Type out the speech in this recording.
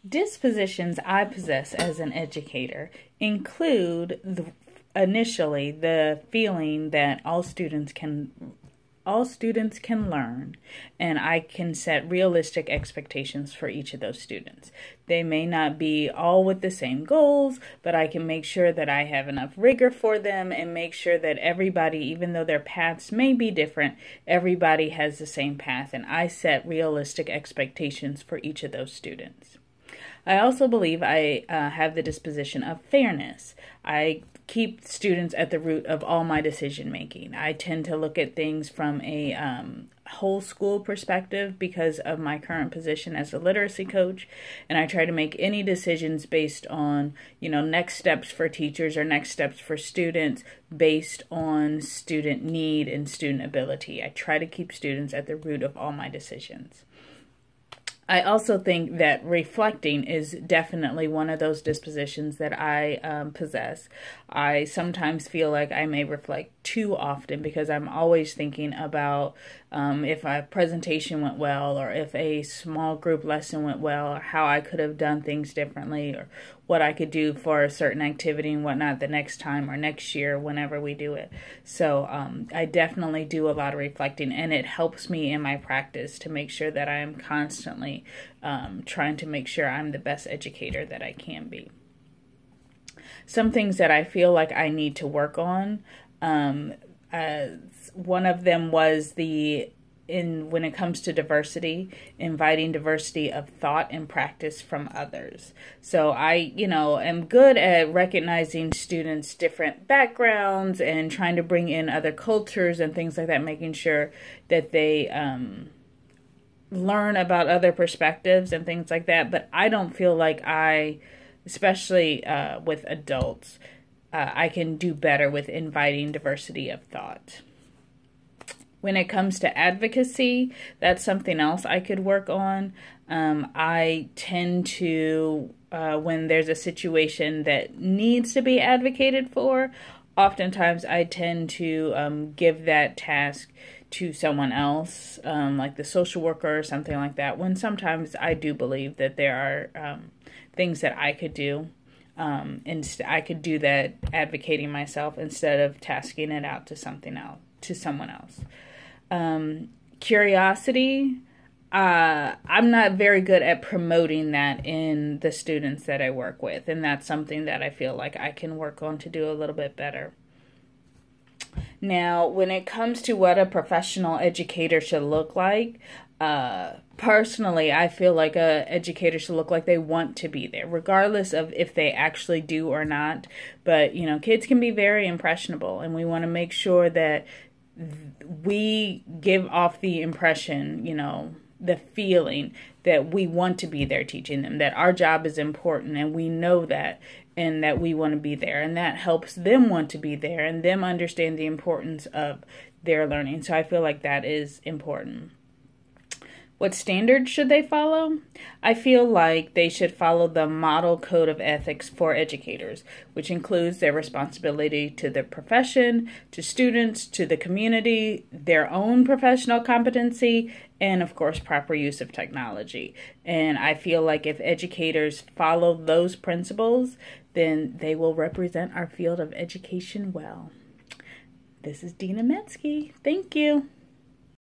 Dispositions I possess as an educator include initially the feeling that all students can learn, and I can set realistic expectations for each of those students. They may not be all with the same goals, but I can make sure that I have enough rigor for them and make sure that everybody, even though their paths may be different, everybody has the same path, and I set realistic expectations for each of those students. I also believe I have the disposition of fairness. I keep students at the root of all my decision making. I tend to look at things from a whole school perspective because of my current position as a literacy coach, and I try to make any decisions based on, next steps for teachers or next steps for students based on student need and student ability. I try to keep students at the root of all my decisions. I also think that reflecting is definitely one of those dispositions that I possess. I sometimes feel like I may reflect too often because I'm always thinking about if a presentation went well, or if a small group lesson went well, or how I could have done things differently, or what I could do for a certain activity and whatnot the next time or next year whenever we do it. So I definitely do a lot of reflecting, and it helps me in my practice to make sure that I am constantly trying to make sure I'm the best educator that I can be. Some things that I feel like I need to work on, one of them was when it comes to diversity, inviting diversity of thought and practice from others. So I, am good at recognizing students' different backgrounds and trying to bring in other cultures and things like that, making sure that they learn about other perspectives and things like that. But I don't feel like especially with adults, I can do better with inviting diversity of thought. When it comes to advocacy, that's something else I could work on. I tend to, when there's a situation that needs to be advocated for, oftentimes I tend to give that task to someone else, like the social worker or something like that, when sometimes I do believe that there are things that I could do. I could do that advocating myself instead of tasking it out to someone else. Curiosity, I'm not very good at promoting that in the students that I work with, and that's something that I feel like I can work on to do a little bit better. Now, when it comes to what a professional educator should look like, personally, I feel like an educator should look like they want to be there, regardless of if they actually do or not. But, kids can be very impressionable, and we want to make sure that we give off the impression, the feeling that we want to be there teaching them, that our job is important and we know that, and that we want to be there, and that helps them want to be there and them understand the importance of their learning. So I feel like that is important. What standards should they follow? I feel like they should follow the model code of ethics for educators, which includes their responsibility to the profession, to students, to the community, their own professional competency, and of course, proper use of technology. And I feel like if educators follow those principles, then they will represent our field of education well. This is Dina Metzke. Thank you.